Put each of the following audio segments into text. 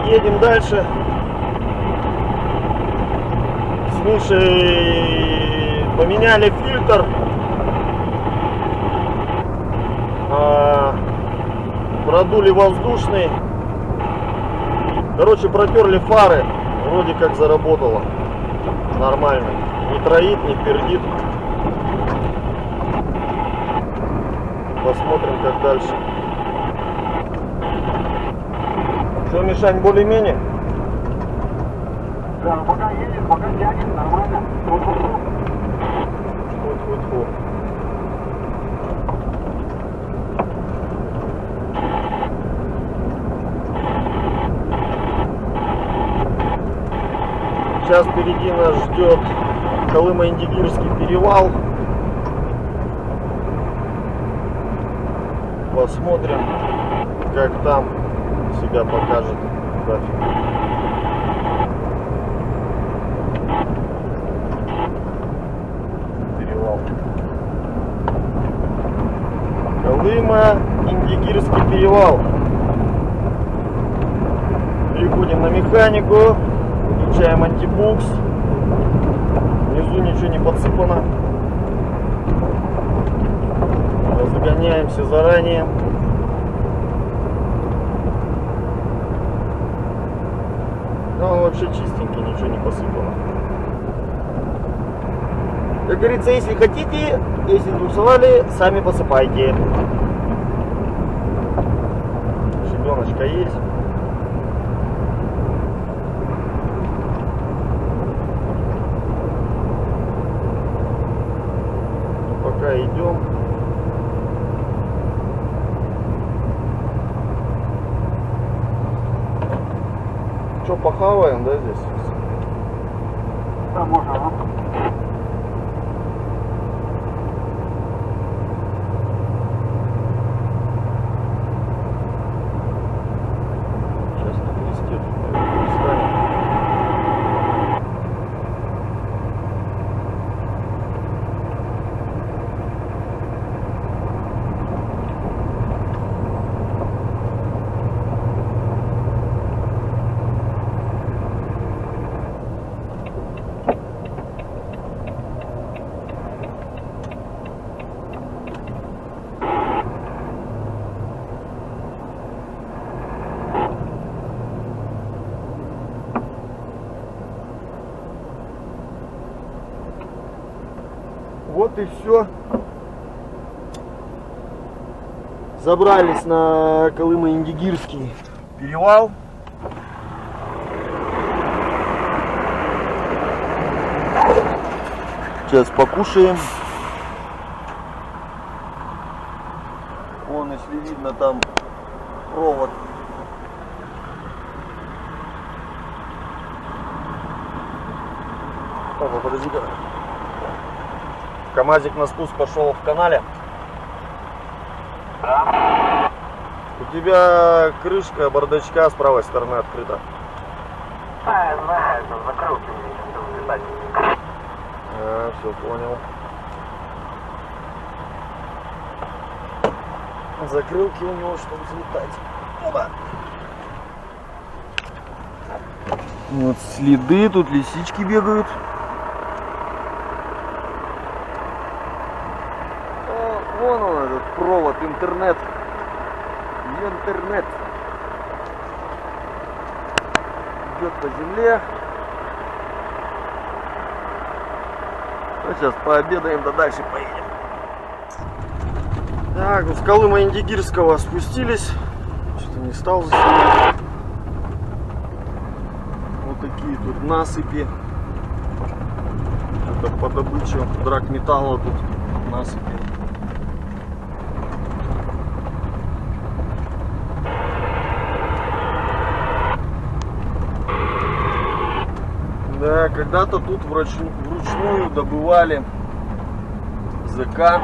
Едем дальше. Слушай, поменяли фильтр. Продули воздушный. Короче, протерли фары. Вроде как заработало. Нормально. Не троит, не пердит. Посмотрим, как дальше. Что, Мишань, более-менее? Да, пока едет, пока тянет, нормально. Фу-фу-фу. Сейчас впереди нас ждет Колыма-Индигирский перевал. Посмотрим, как там себя покажет график. Перевал. Колыма-Индигирский перевал. Переходим на механику. Включаем антибукс. Внизу ничего не подсыпано. Разгоняемся заранее. Но он вообще чистенький, ничего не посыпано. Как говорится, если хотите, если буксовали, сами посыпайте. Щебеночка есть. Пока идем. Что, похаваем, да, здесь? Да, можно, а? Сейчас на листе тут, наверное, встанем. Вот и все. Забрались на Колыма-Индигирский перевал. Сейчас покушаем. Вон, если видно, там провод. Опа, подожди-ка. КамАЗик на спуск пошел в канале. Да. У тебя крышка бардачка с правой стороны открыта. Да, я знаю, это закрылки мне не взлетать. Все, понял. Закрылки у него, чтобы взлетать. Опа! Вот следы, тут лисички бегают. Вон он, этот провод, интернет. Интернет. Идет по земле. Ну, сейчас пообедаем, да дальше поедем. Так, с Колыма-Индигирского спустились. Что-то не стал заснимать. Вот такие тут насыпи. Это по добыче драгметалла тут насыпи. Да, когда-то тут вручную добывали ЗК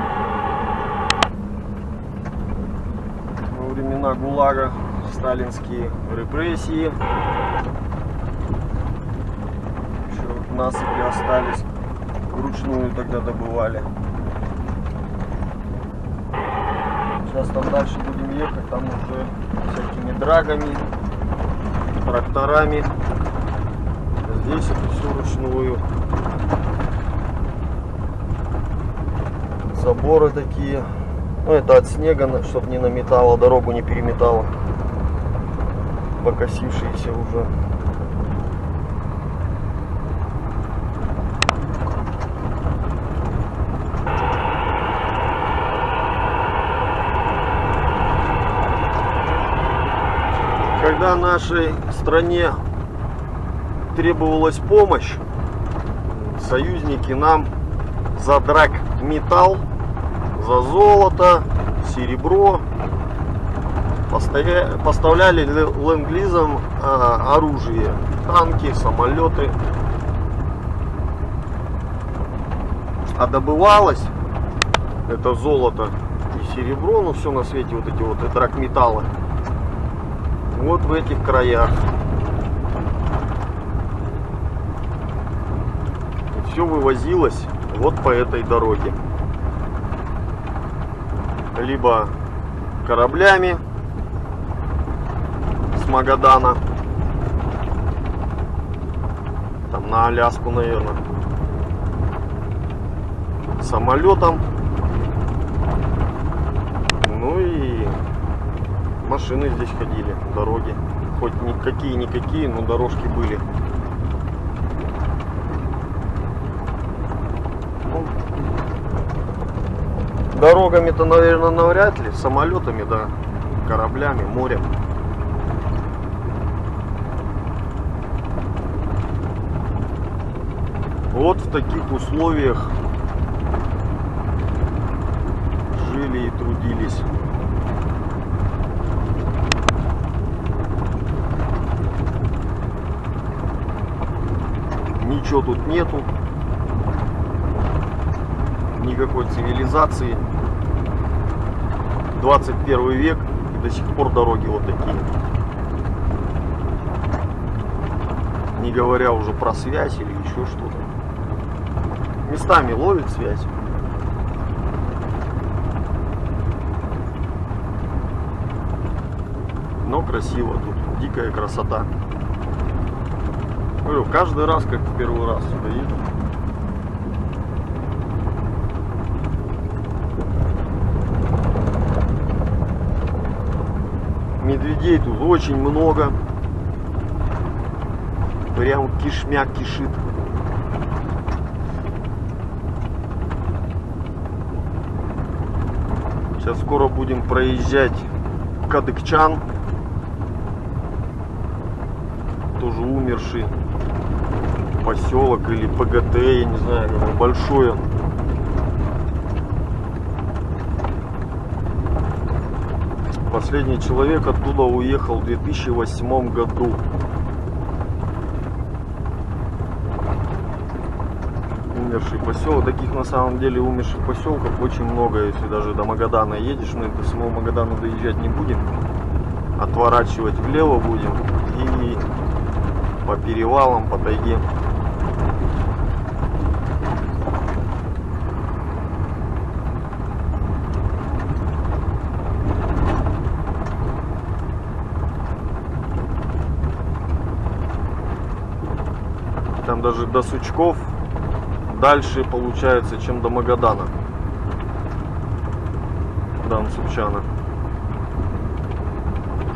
во времена ГУЛАГа, сталинские репрессии. Еще вот насыпи остались, вручную тогда добывали. Сейчас там дальше будем ехать, там уже всякими драгами тракторами. Здесь это все вручную. Заборы такие. Ну, это от снега, чтобы не наметало, дорогу не переметало. Покосившиеся уже. Когда нашей стране требовалась помощь, союзники нам за драгметалл, за золото, серебро поставляли ленд-лизом оружие, танки, самолеты. А добывалось это золото и серебро, ну все на свете вот эти вот и драгметаллы, вот в этих краях. И все вывозилось вот по этой дороге. Либо кораблями с Магадана, там на Аляску, наверное, самолетом, ну и машины здесь ходили, дороги, хоть никакие-никакие, но дорожки были. Дорогами-то, наверное, навряд ли, самолетами, да, кораблями, морем. Вот в таких условиях жили и трудились. Ничего тут нету, никакой цивилизации. 21 век, и до сих пор дороги вот такие. Не говоря уже про связь или еще что-то. Местами ловит связь. Но красиво тут, дикая красота. Говорю, каждый раз как в первый раз сюда еду. Медведей тут очень много. Прям кишмяк кишит. Сейчас скоро будем проезжать Кадыкчан. Тоже умерший поселок или ПГТ, я не знаю, большое. Последний человек оттуда уехал в 2008 году. Умерший поселок. Таких на самом деле умерших поселков очень много. Если даже до Магадана едешь, мы до самого Магадана доезжать не будем. Отворачивать влево будем и по перевалам, по тайге. Там даже до Сучков дальше получается, чем до Магадана. До Сучана.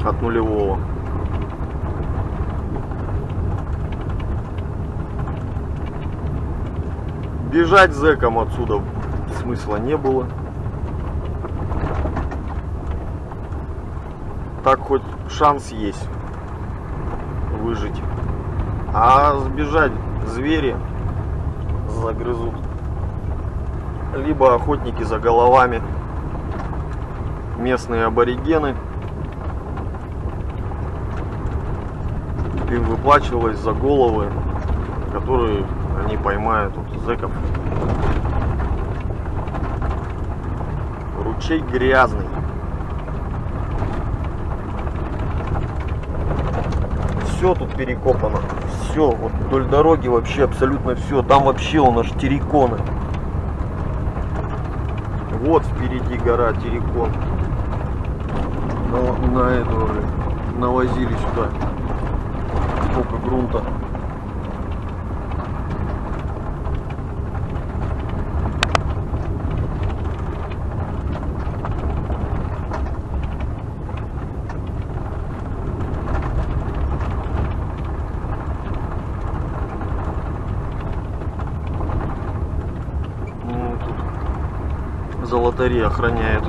От нулевого. Бежать зэкам отсюда смысла не было. Так хоть шанс есть выжить. А сбежать звери загрызут. Либо охотники за головами, местные аборигены. Им выплачивалось за головы, которые они поймают от зэков. Ручей грязный. Все тут перекопано. Все, вот вдоль дороги вообще абсолютно все. Там вообще у нас терриконы. Вот впереди гора Террикон. На эту навозили сюда. сколько грунта. Золотари охраняет.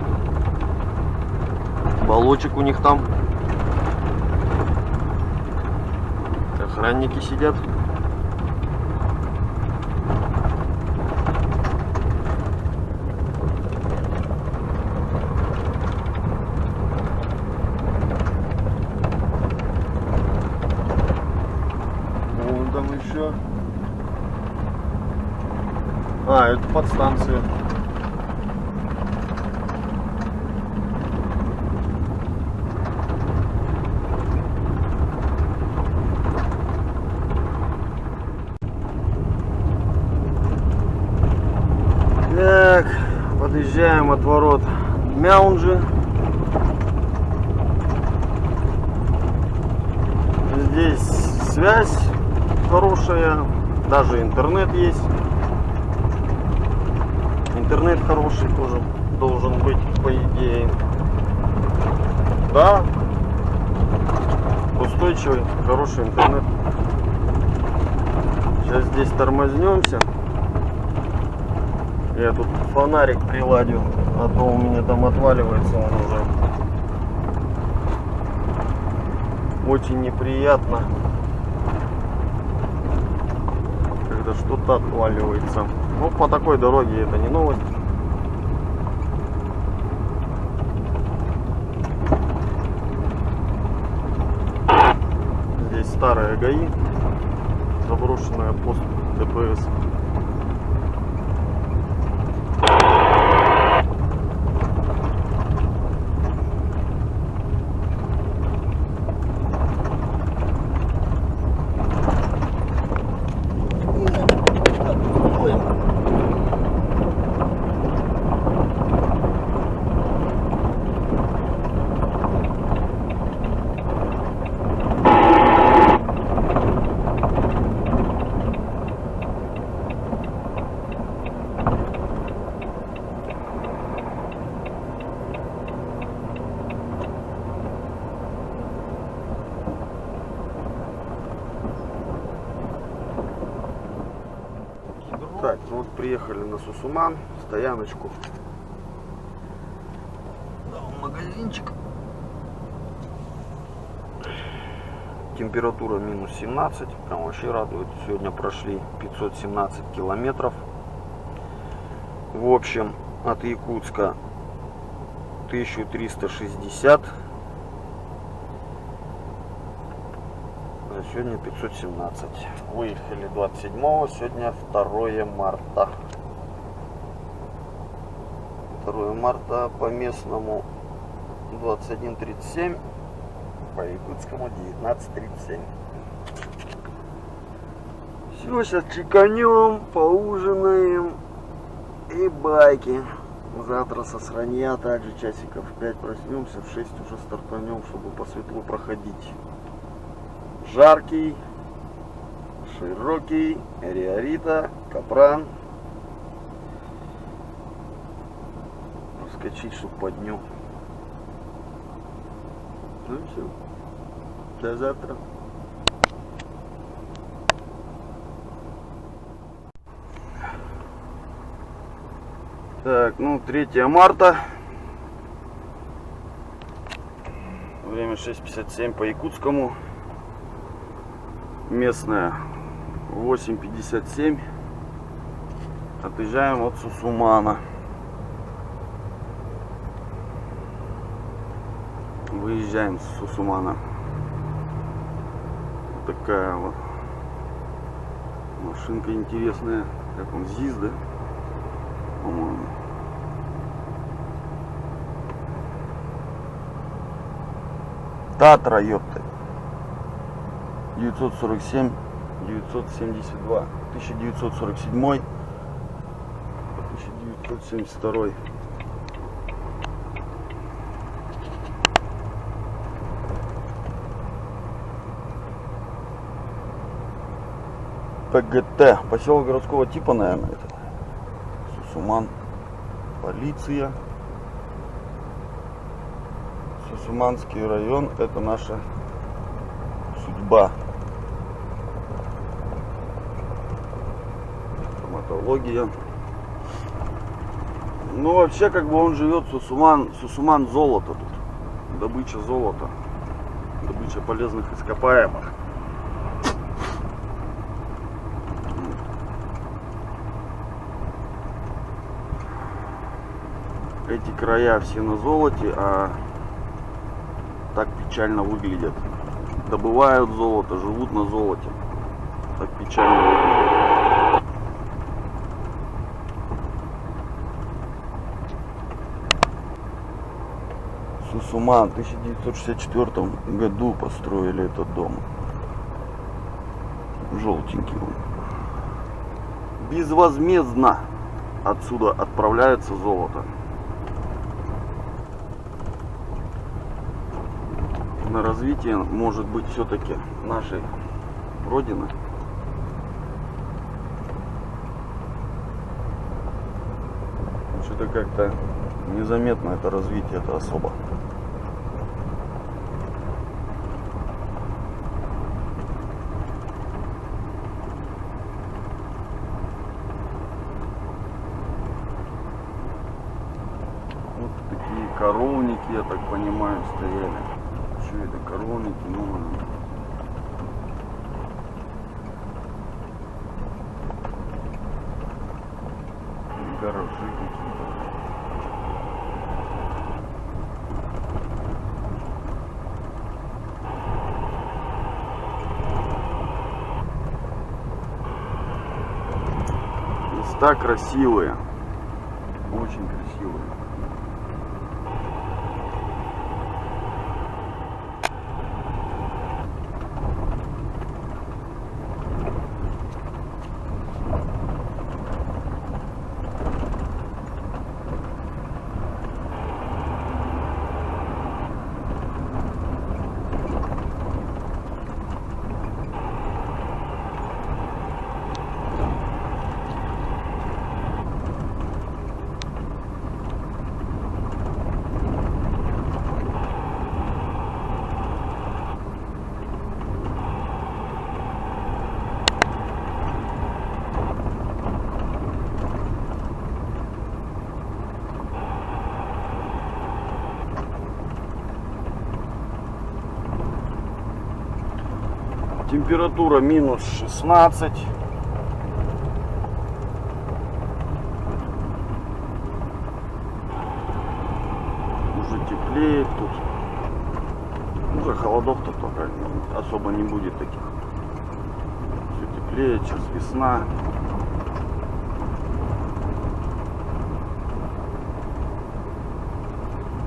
Балочек у них там. Охранники сидят. Вон там еще. А, это подстанция. Так, подъезжаем от ворот Мяунджи. Здесь связь хорошая, даже интернет есть. Интернет хороший тоже должен быть, по идее. Да, устойчивый, хороший интернет. Сейчас здесь тормознемся. Я тут фонарик приладил, а то у меня там отваливается он уже. Очень неприятно, когда что-то отваливается. Ну, по такой дороге это не новость. Здесь старая ГАИ, заброшенная пост ДПС. Так, ну вот приехали на Сусуман, стояночку. Да, магазинчик. Температура минус 17, прям вообще радует. Сегодня прошли 517 километров. В общем, от Якутска 1360. Сегодня 517. Выехали 27-го, сегодня 2 марта. 2 марта по местному 21:37, по якутскому 19:37. Все, сейчас чеканем, поужинаем и байки. Завтра со сранья также часиков в 5 проснемся, в 6 уже стартанем, чтобы по светлу проходить. Жаркий, широкий, Риорита, Капран. Скачить, чтобы по дню. Ну и все. До завтра. Так, ну 3 марта. Время 6:57 по якутскому. Местная 8:57. Отъезжаем от Сусумана. Выезжаем с Сусумана. Вот такая вот машинка интересная. Как он, ЗИС, да? По-моему. Татра, ёпта. 947, 972, 1947, 1972. ПГТ. Поселок городского типа, наверное, это. Сусуман. Полиция. Сусуманский район. Это наша судьба. Стоматология. Ну, вообще, как бы он живет, Сусуман золото тут. Добыча золота. Добыча полезных ископаемых. Эти края все на золоте, а так печально выглядят. Добывают золото, живут на золоте. Так печально выглядят. Сусуман, в 1964 году построили этот дом. Желтенький он. Безвозмездно отсюда отправляется золото. На развитие, может быть, все-таки нашей Родины. Что-то как-то незаметно это развитие, это особо. Вот такие коровники, я так понимаю, стояли. Что это, коровники, ну, гаражи какие-то. Места красивые, очень красивые. Температура минус 16. Уже теплеет тут. Уже холодов-то только особо не будет таких. Все теплеет, сейчас весна.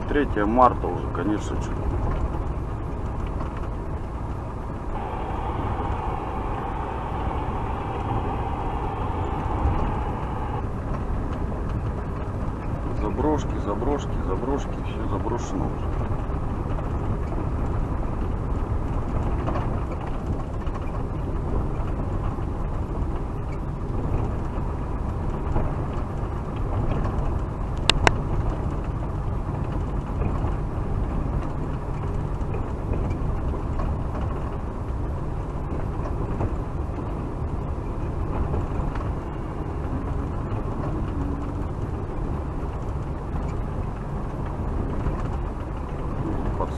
Третье марта уже, конечно, чуть. Заброшки, все заброшено уже.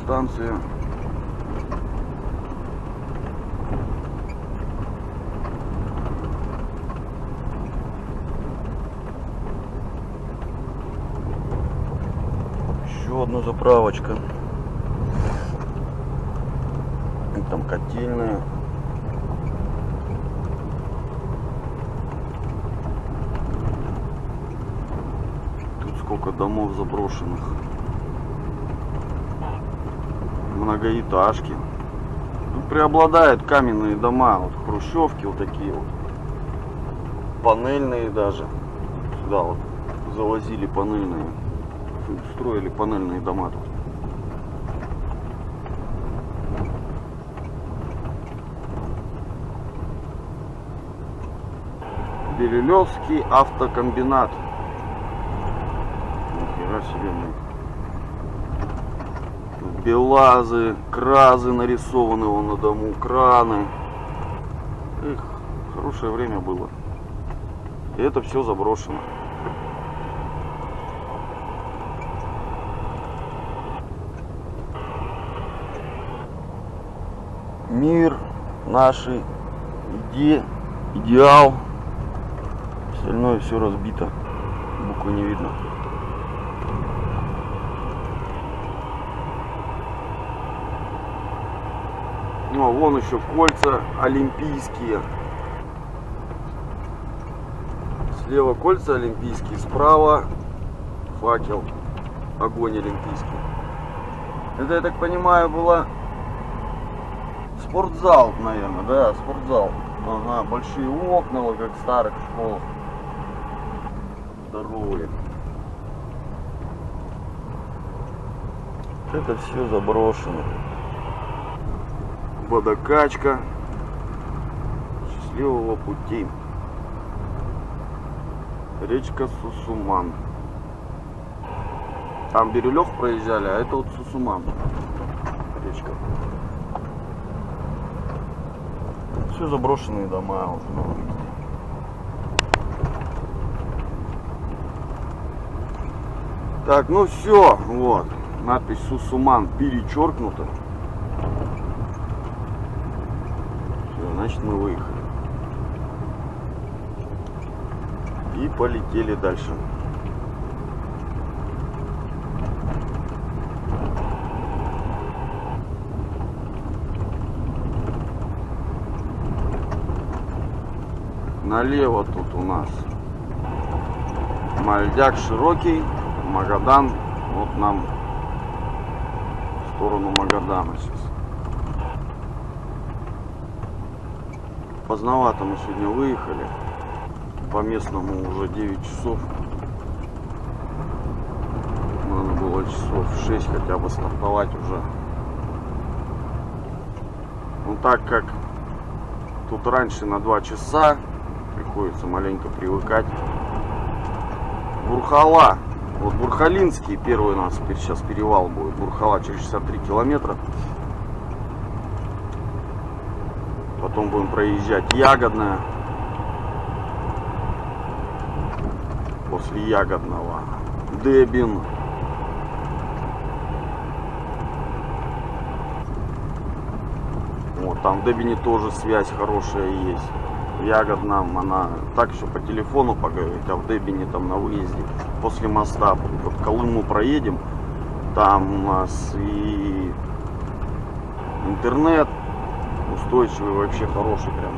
Станция. Еще одна заправочка. И там котельная. Тут сколько домов заброшенных. Многоэтажки. Тут преобладают каменные дома, вот хрущевки вот такие вот, панельные даже. Сюда вот завозили панельные, строили панельные дома тут. Бирюлевский автокомбинат. Нихера себе, мы. Белазы, кразы нарисованы вон на дому, краны. Эх, хорошее время было. И это все заброшено. Мир, наши идеал. Остальное все разбито. Буквы не видно. Ну, а вон еще кольца олимпийские. Слева кольца олимпийские, справа факел, огонь олимпийский. Это, я так понимаю, была спортзал, наверное, да, спортзал. Ага, большие окна, вот как в старых школах. Здоровые. Это все заброшено. Водокачка. Счастливого пути. Речка Сусуман. Там Бирюлев проезжали, а это вот Сусуман. Речка. Все заброшенные дома уже новые. Так, ну все, вот. Надпись Сусуман перечеркнута. Все, значит, мы выехали. И полетели дальше. Налево тут у нас Мальдяк широкий, Магадан. Вот нам в сторону Магадана сейчас. Поздновато мы сегодня выехали. По местному уже 9 часов. Надо было часов 6 хотя бы стартовать уже. Ну так как тут раньше на 2 часа, приходится маленько привыкать. Бурхала. Вот Бурхалинский первый у нас сейчас перевал будет. Бурхала через 63 километра. Потом будем проезжать Ягодное. После Ягодного Дебин. Вот там в Дебине тоже связь хорошая есть. В Ягодном она так еще по телефону поговорить, а в Дебине там на выезде после моста вот Колыму проедем, там у нас и интернет устойчивый, вообще хороший прям.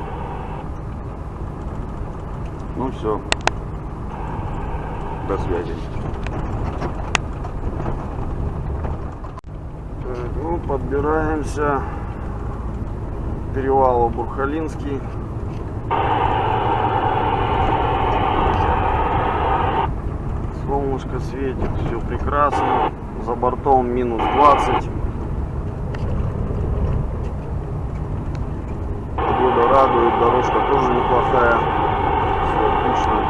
Ну все. До связи. Так, ну, подбираемся к перевалу Бурхалинский. Солнышко светит, все прекрасно. За бортом минус 20. Погода радует, дорожка тоже неплохая. Все отлично.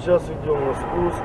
Сейчас идем на спуск.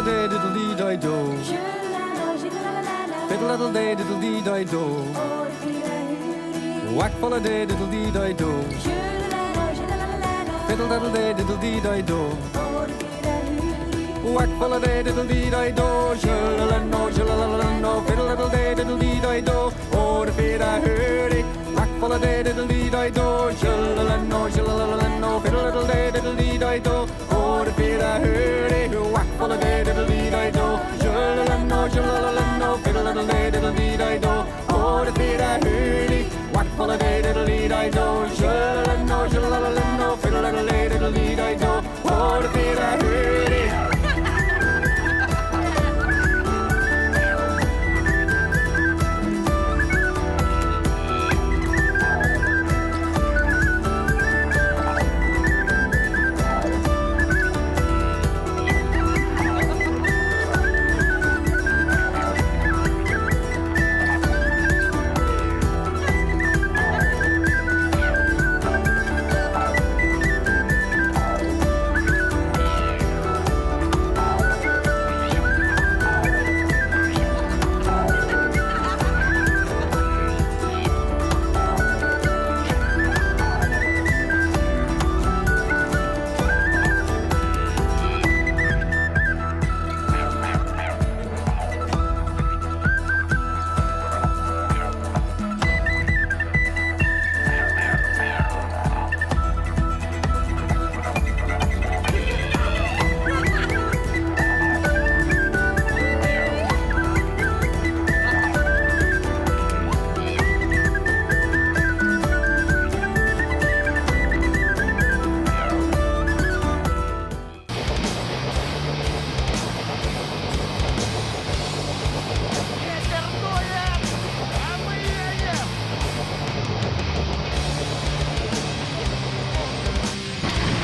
Fiddle-diddle-dee-di-do. Fiddle-diddle-dee-diddle-dee-di-do. Whack full of diddle-dee-di-do. Fiddle-diddle-dee-diddle-dee-di-do. Whack full of diddle-dee-di-do. Shoo-la-la-no, shoo-la-la-la-no. Fiddle-diddle-dee-diddle-dee-di-do. Oh, the feet I heard it. Whack full of diddle-dee-di-do. Shoo-la-la-no, shoo-la-la-la-no. Fiddle-diddle-dee-diddle-dee-di-do. Oh, the feet I heard it. Whack full of diddle-dee-di-do. Shoo-la-la-no, shoo-la-la-la-no. Fiddle-diddle-dee-diddle-dee-di-do. Oh, the feet I heard it. Whack full of diddle-dee-di-do. Shoo-la-la-no, shoo-la-la-la-no. Fiddle-diddle-dee-diddle-dee-di-do. Oh, the feet I heard it.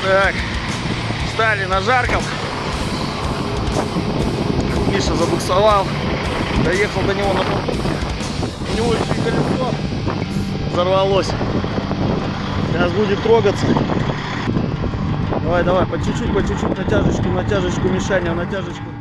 Так, встали на Жарков. Миша забуксовал. Доехал до него на полпути. У него еще и колесо взорвалось. Сейчас будет трогаться. Давай, давай, по чуть-чуть, натяжечку, Мишаня, натяжечку.